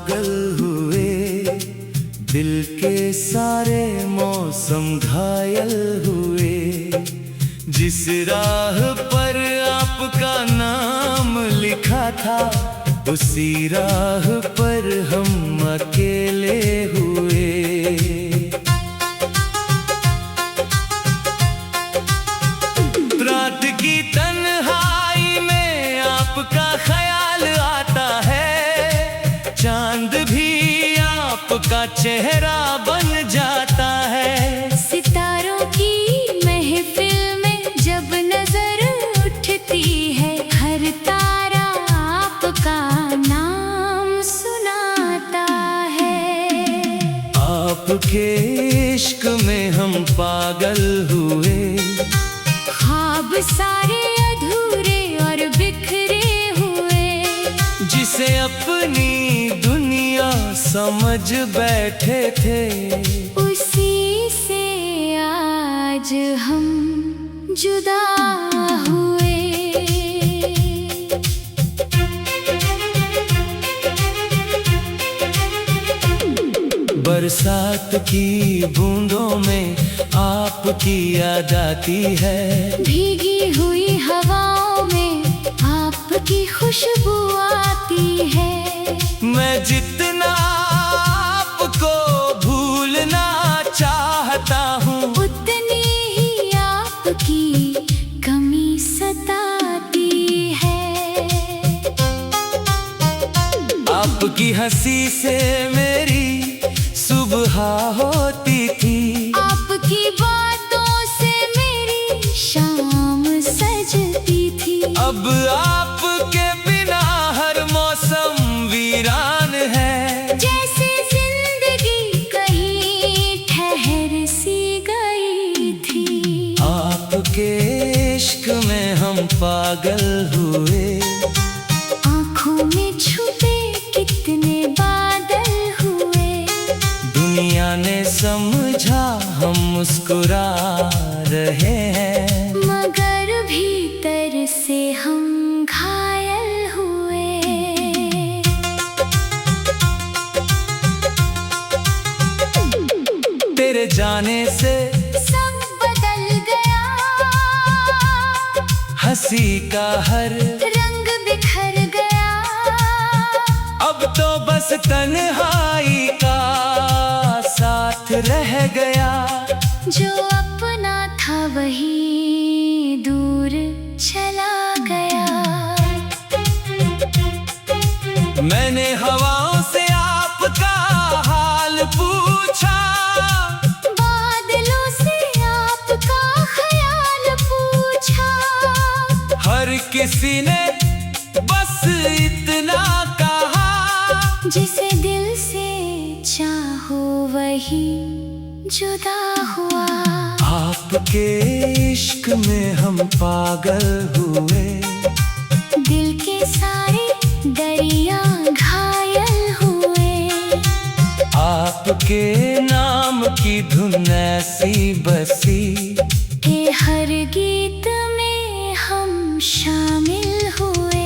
पागल हुए, दिल के सारे मौसम घायल हुए। जिस राह पर आपका नाम लिखा था, उसी राह पर हम अकेले हुए। रात की तन्हाई में आपका ख्याल आता है, चांद भी आपका चेहरा बन जाता है। सितारों की महफिल में जब नजर उठती है, हर तारा आपका नाम सुनाता है। आपके इश्क में हम पागल हुए, ख्वाब सारे अधूरे और बिखरे हुए। जिसे अपनी दुनिया समझ बैठे थे, उसी से आज हम जुदा हुए। बरसात की बूंदों में आपकी याद आती है, भीगी हुई हवाओं में आपकी खुशबू आती है। मैं जितना आपको भूलना चाहता हूँ, उतनी ही आपकी कमी सताती है। आपकी हंसी से मेरी सुबह होती थी, आपकी बातों से मेरी शाम सजती थी। अब आपके बिना हर मौसम वीरान है। जैसे जिंदगी कहीं ठहर सी गई थी। आपके इश्क में हम पागल हुए, आँखों में छुपे कितने बादल हुए। दुनिया ने समझा हम मुस्कुरा रहे हैं, मगर भीतर से हम घायल हुए। तेरे जाने से सब बदल गया, हंसी का हर रंग बिखर गया। अब तो बस तन्हाई का साथ रह गया। जो अपना था वही दूर चला गया। मैंने हवाओं से आपका हाल पूछा, बादलों से आपका ख्याल पूछा। हर किसी ने बस इतना कहा, जिसे दिल से चाहो वही जुदा हुआ। आपके इश्क में हम पागल हुए, दिल के सारे दरिया घायल हुए। आपके नाम की धुन ऐसी बसी, के हर गीत में हम शामिल हुए।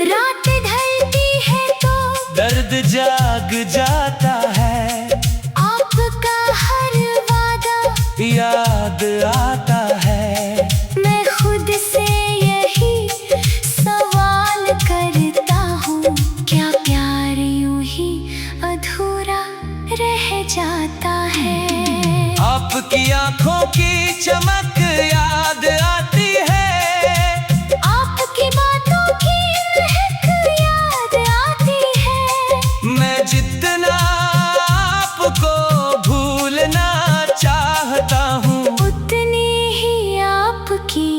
रात ढलती है तो दर्द जाग जाता है, आपका हर वादा याद आता है। मैं खुद से यही सवाल करता हूँ, क्या प्यार यूं ही अधूरा रह जाता है। आपकी आंखों की चमक याद आती है, आपकी बातों की महक याद आती है। मैं जितना आपको भूलना चाहता हूँ, उतनी ही आपकी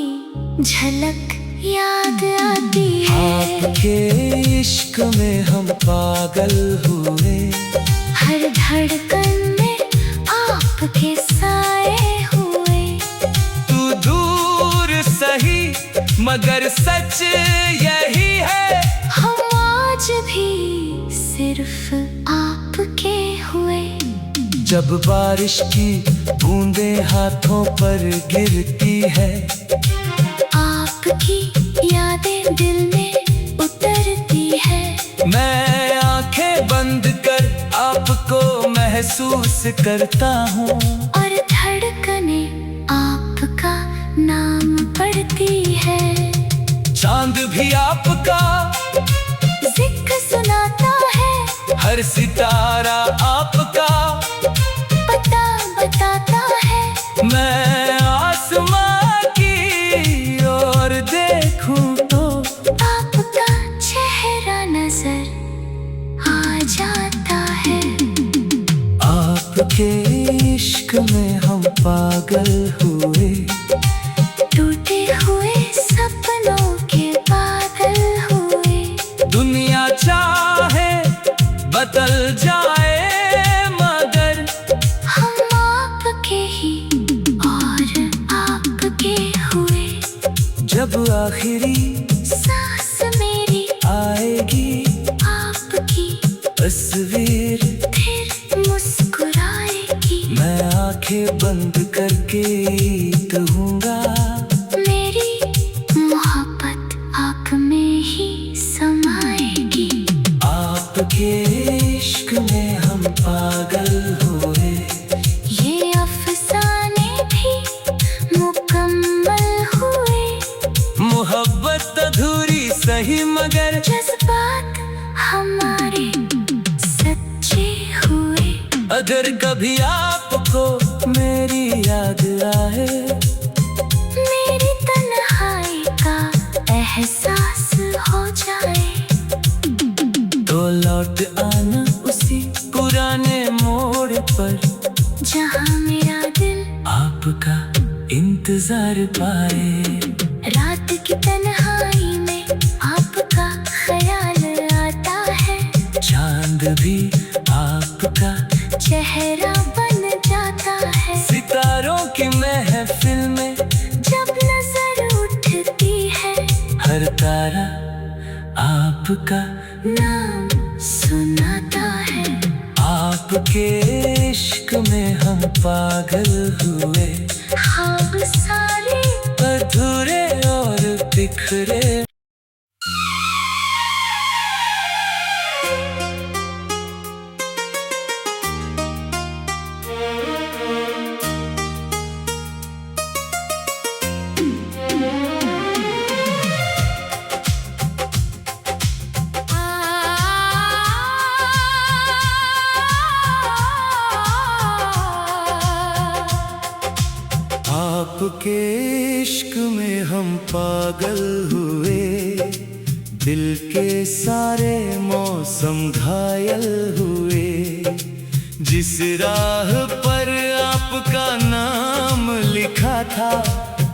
झलक याद आती है। आपके इश्क में हम पागल हुए, हर धड़कन में आपके साए हुए। तू दूर सही मगर सच यही है, हम आज भी सिर्फ आपके हुए। जब बारिश की बूंदें हाथों पर गिरती है, आपकी दिल में उतरती है। मैं आंखें बंद कर आपको महसूस करता हूँ, और धड़कने आपका नाम पढ़ती है। चांद भी आपका जिक्र सुनाता है, हर सितारा आपका पता बताता है। मैं आसमां की ओर देखूं तो आपका चेहरा नजर आ जाता है। आपके इश्क में हम पागल हुए, टूटे हुए सपनों के बादल हुए। दुनिया चाहे बदल जाए मगर हम आपके ही और आपके हुए। जब आखिरी सांस मेरी आएगी आपकी तस्वीर फिर मुस्कुराएगी। मैं आंखें बंद करके कहूँगा मेरी मोहब्बत आप में ही समाएगी। आपके इश्क में हम पागल हुए। ये अफसाने भी मुकम्मल हुए। मोहब्बत अधूरी सही मगर जज्बात हमारे सच्चे हुए। अगर कभी आपको मेरी याद आए, मेरी तन्हाई का एहसास हो जाए, तो लौट आना उसी पुराने मोड़ पर जहाँ मेरा दिल आपका इंतजार पाए। रात की तन्हाई में आपका ख्याल आता है। चांद भी आपका चेहरा बन जाता है। सितारों की महफिल में जब नजर उठती है, हर तारा आपका नाम सुनाता है। आपके इश्क में हम पागल हुए, ख्वाब सारे अधूरे और बिखरे। आपके इश्क में हम पागल हुए, दिल के सारे मौसम घायल हुए। जिस राह पर आपका नाम लिखा था,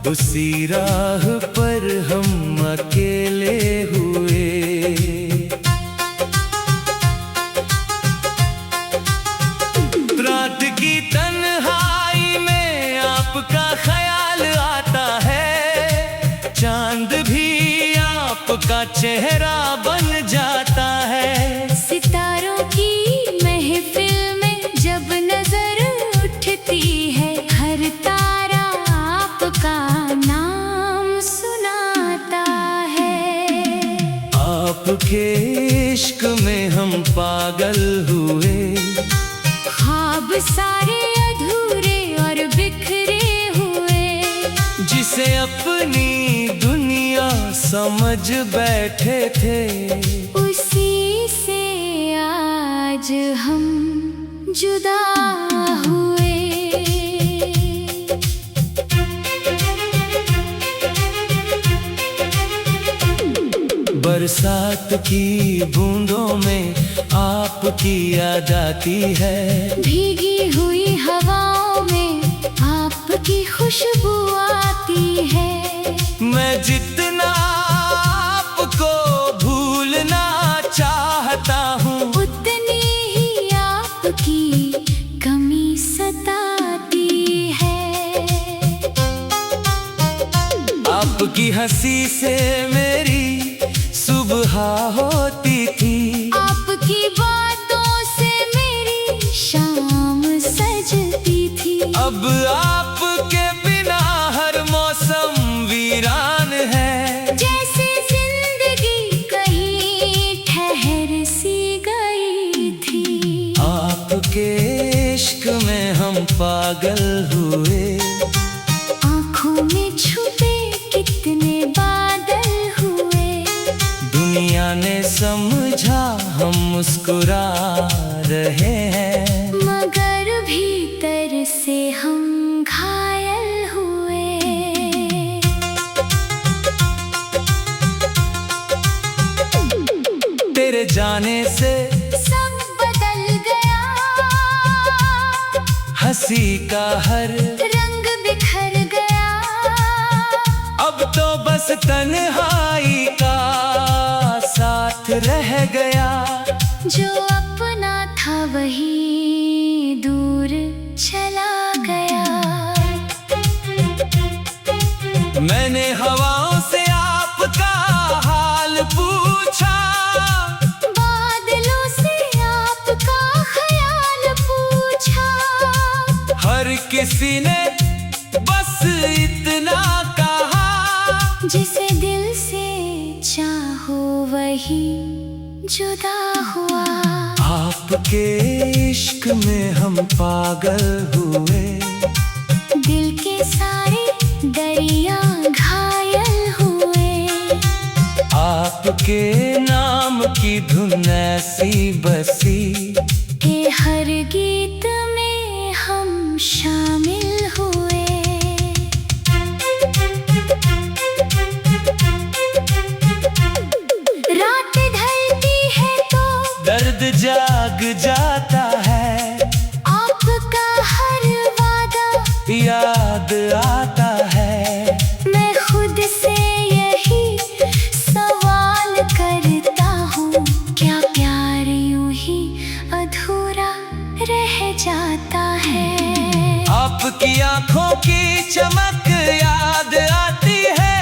उसी राह पर हम अकेले हुए। रात की तन्हाई में आपका ख्याल आता है। चांद भी आपका चेहरा बन जाता है। सितारों की महफिल में जब नजर उठती है, हर तारा आपका नाम सुनाता है। आपके इश्क में हम पागल हुए, ख्वाब सारे अधूरे और बिखरे हुए। जिसे अपनी दुनिया समझ बैठे थे, उसी से आज हम जुदा हुए। बरसात की बूंदों में आपकी याद आती है। भीगी हुई हवाओं में आपकी खुशबू आती है। मैं जितना आपको भूलना चाहता हूँ, उतनी ही आपकी कमी सताती है। आपकी हंसी से मेरी सुबह होती थी। आपकी बातों से मेरी शाम सजती थी। अब आपके बिना हर मौसम वीरान है। जैसे जिंदगी पागल हुए। आँखों में छुपे कितने बादल हुए। दुनिया ने समझा हम मुस्कुरा रहे हैं, मगर भीतर से हम घायल हुए। तेरे जाने से सब बदल गया, हंसी का हर रंग बिखर गया। अब तो बस तन्हाई का साथ रह गया। जो अपना था वही दूर चला गया। मैंने हवाओं से आपका हाल पूछा, बादलों से आपका ख्याल पूछा। हर किसी ने बस इतना कहा, जिसे दिल से चाहो वही जुदा हुआ। आपके इश्क में हम पागल हुए। दिल के सारे दरिया घायल हुए। आपके नाम की धुन ऐसी बसी के हर गीत में हम शामिल हुए। रात ढलती है तो दर्द जाग जाता है। आपका हर वादा याद आता है। मैं खुद से यही सवाल करता हूँ, क्या प्यार यूं ही अधूरा रह जाता है। आपकी आंखों की चमक याद आती है।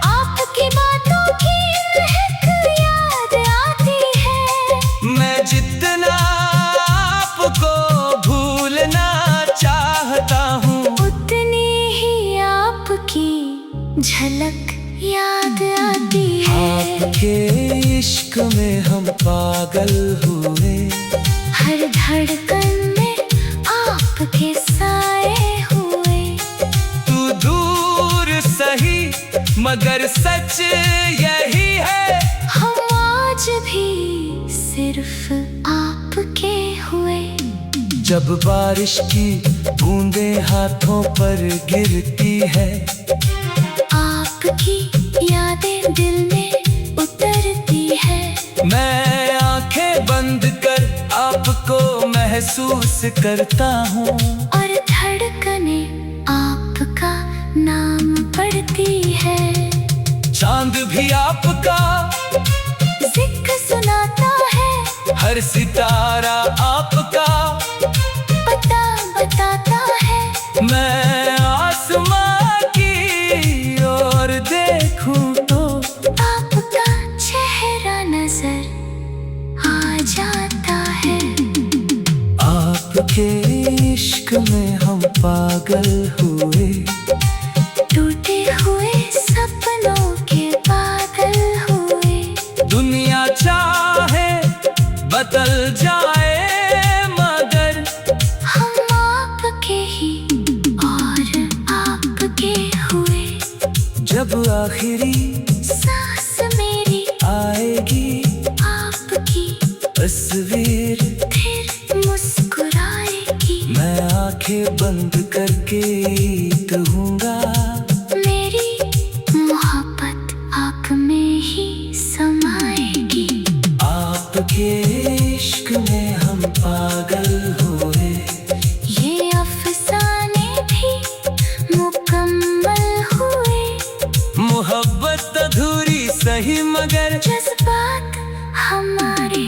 आपकी बातों की महक याद आती है। मैं जितना आपको भूलना चाहता हूँ, उतनी ही आपकी झलक याद आती है। आपके इश्क में हम पागल हुए। हर धड़कन में आपके साए हुए। तू दूर सही मगर सच यही है। हम आज भी सिर्फ आपके हुए। जब बारिश की बूंदें हाथों पर गिरती है, आपकी यादें दिल में उतरती है। मैं आंखें बंद कर आपको महसूस करता हूँ, और धड़कने आपका नाम पढ़ती है। चांद भी आपका जिक्र सुनाता है। हर सितारा आपका पता बताता है। मैं आसमां की ओर देखूं तो आपका चेहरा नजर आ जाता है। आपके इश्क में हम पागल हुए। टूटे हुए सपनों के बादल हुए। दुनिया चाहे बदल जाए मगर हम आपके ही और आपके हुए। जब आखिरी सांस मेरी आएगी आपकी तस्वीर, फिर मुस्कुराएगी। मैं आंखें बंद करके कहूँगा, मेरी मोहब्बत आप में ही समाएगी। आपके इश्क में हम पागल हुए। ये अफसाने भी मुकम्मल हुए। मोहब्बत अधूरी सही मगर जज्बात हमारे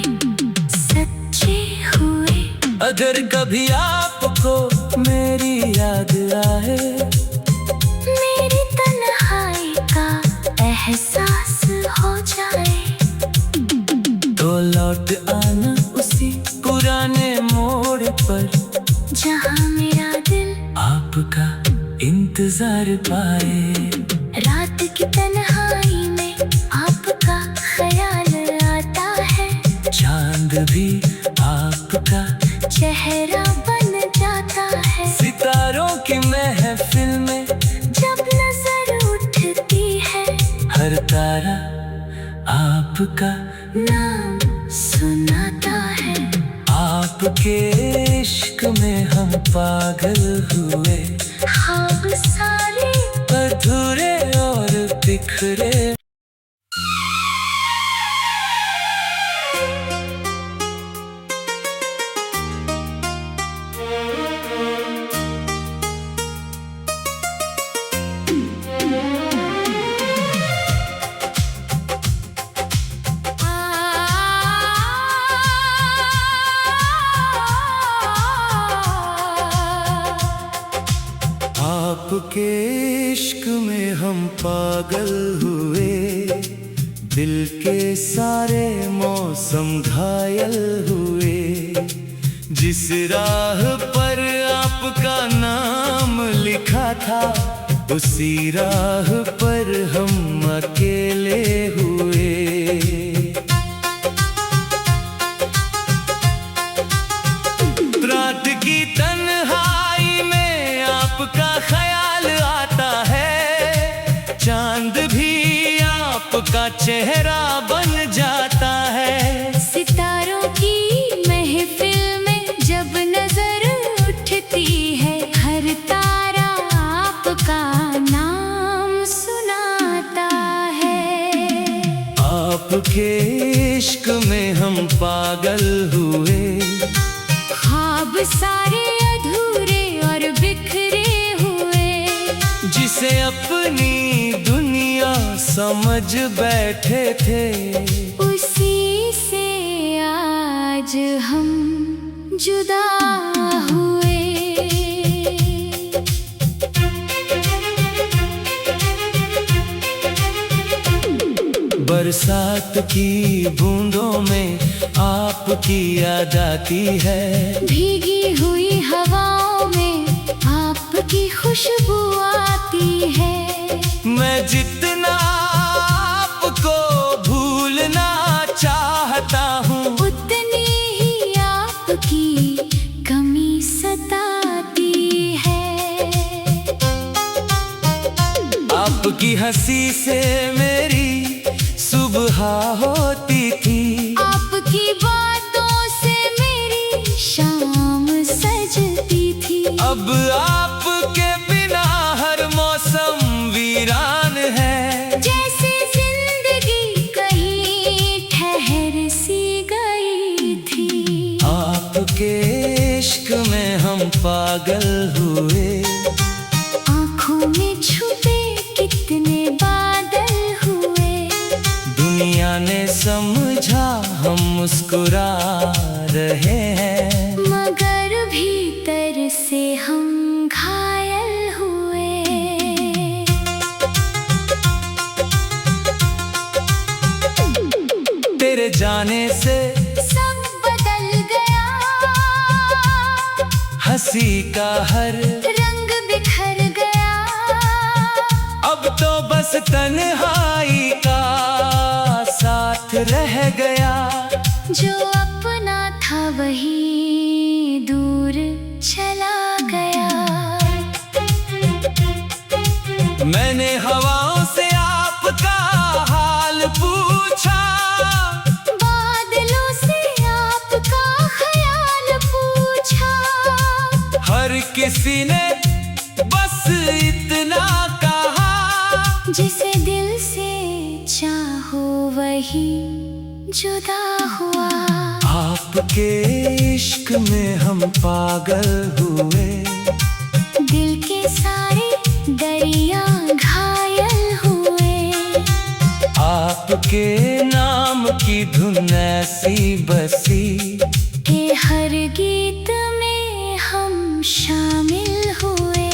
सच्चे हुए। अगर कभी आपको मेरी याद आए, मेरी तन्हाई का एहसास हो जाए, तो लौट आना उसी पुराने मोड़ पर, जहाँ मेरा दिल आपका इंतजार पाए। रात की तन्हाई में आपका ख्याल आता है। चांद भी आपका चेहरा बन जाता आपका नाम सुनाता है। आपके इश्क में हम पागल हुए, ख्वाब सारे अधूरे और बिखरे। आपके इश्क में हम पागल हुए, दिल के सारे मौसम घायल हुए। जिस राह पर आपका नाम लिखा था, उसी राह पर हम अकेले हुए। रात की तन्हाई में आपका ख्याल आता है, चांद भी आपका चेहरा बन जाता है। सितारों की महफिल में जब नजर उठती है, हर तारा आपका नाम सुनाता है। आपके इश्क में हम पागल हुए, ख्वाब सारे अधूरे और बिखरे हुए। जिसे अपनी दुनिया समझ बैठे थे, उसी से आज हम जुदा हुए। बरसात की बूंदों में आपकी याद आती है, भीगी हुई हवाओं में आपकी खुशबू आती है। मैं जितना आपको भूलना चाहता हूँ, उतनी ही आपकी कमी सताती है। आपकी हंसी से मेरी सुबह होती थी, आपकी बातों से मेरी शाम सजती थी। अब आपके बिना हर मौसम वीरान है। जैसे जिंदगी कहीं ठहर सी गई थी। आपके इश्क में हम पागल हुए, आँखों में छुपे कितने बादल हुए। दुनिया ने समझा हम मुस्कुरा रहे हैं, मगर भीतर से हम घायल हुए। तेरे जाने से सब बदल गया, हंसी का हर रंग बिखर गया। अब तो बस तन्हाई का साथ रह गया। जो अपना था वही दूर चला गया। मैंने हवाओं से आपका हाल पूछा, बादलों से आपका ख्याल पूछा। हर किसी ने बस इतना कहा, जिसे दिल से चाहो वही जुदा हुआ। आपके इश्क में हम पागल हुए, दिल के सारे दरिया घायल हुए। आपके नाम की धुन ऐसी बसी, के हर गीत में हम शामिल हुए।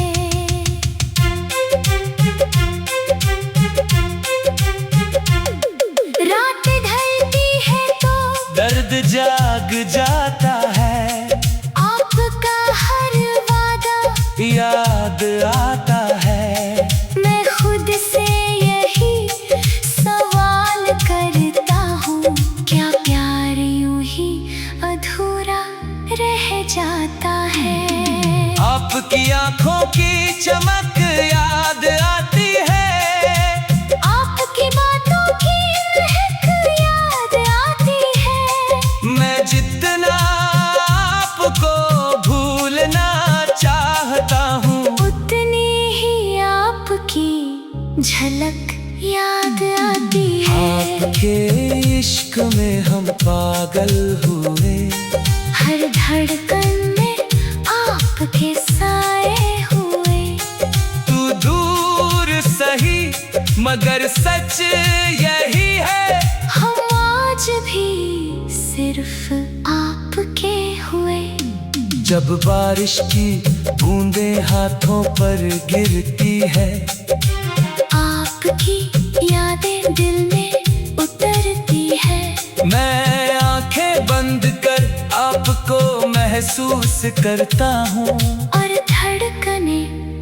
रात ढलती है तो दर्द जाग जाता है, आपका हर वादा याद आता है। मैं खुद से यही सवाल करता हूँ, क्या प्यार यूं ही अधूरा रह जाता है। आपकी आंखों की चमक याद आती है, आपकी बातों की महक झलक याद आती है। आपके इश्क में हम पागल हुए, हर धड़कन में आपके साए हुए। तू दूर सही मगर सच यही है, हम आज भी सिर्फ आपके हुए। जब बारिश की बूंदें हाथों पर गिरती है, आपकी यादें दिल में उतरती है। मैं आंखें बंद कर आपको महसूस करता हूँ, और धड़कने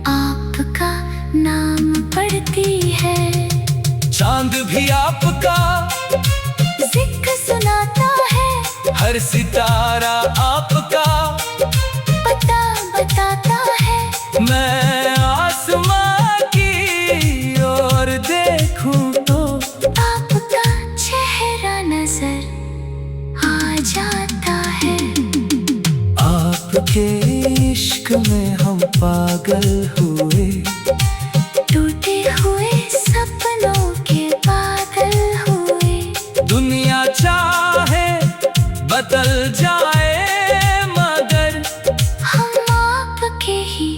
आपका नाम पढ़ती है। चांद भी आपका जिक्र सुनाता है, हर सितारा आपका पता बताता है। मैं आसमां की ओर देखूं तो आपका चेहरा नजर आ जाता है। आपके इश्क में हम पागल हुए, टूटे हुए सपनों के बादल हुए। दुनिया चाहे बदल जाए मगर हम आपके ही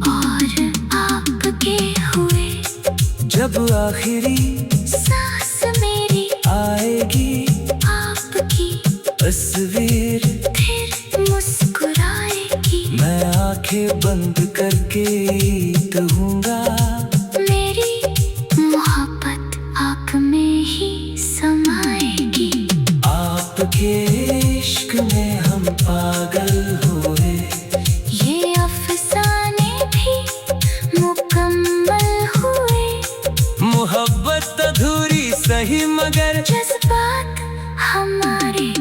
और आपके हुए। जब आखिरी सांस मेरी आएगी आपकी तस्वीर, फिर मुस्कुराएगी। मैं आंखें बंद करके कहूँगा, मेरी मोहब्बत आप में ही समाएगी। आपके इश्क में हम पागल हुए। ये अफसाने भी मुकम्मल हुए। मोहब्बत अधूरी सही मगर जज्बात हमारे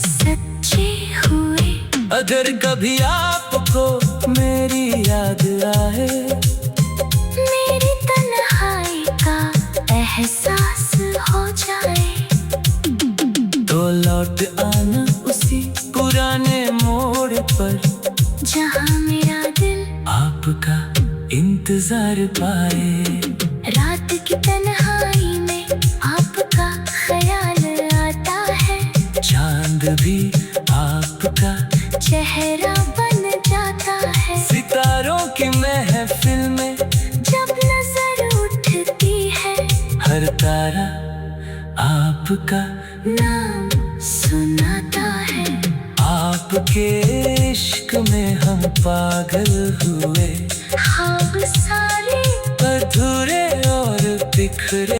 सच्चे हुए। अगर कभी आपको मेरी याद आए, मेरी तन्हाई का एहसास हो जाए, तो लौट आना उसी पुराने मोड़ पर, जहाँ मेरा दिल आपका इंतजार पाए। रात की तन्हाई में आपका ख्याल आता है। चांद भी आपका चेहरा बन जाता है। सितारों की महफिल में जब नजर उठती है, हर तारा आपका नाम सुनाता है। आपके इश्क में हम पागल हुए, हम सारे अधूरे और बिखरे।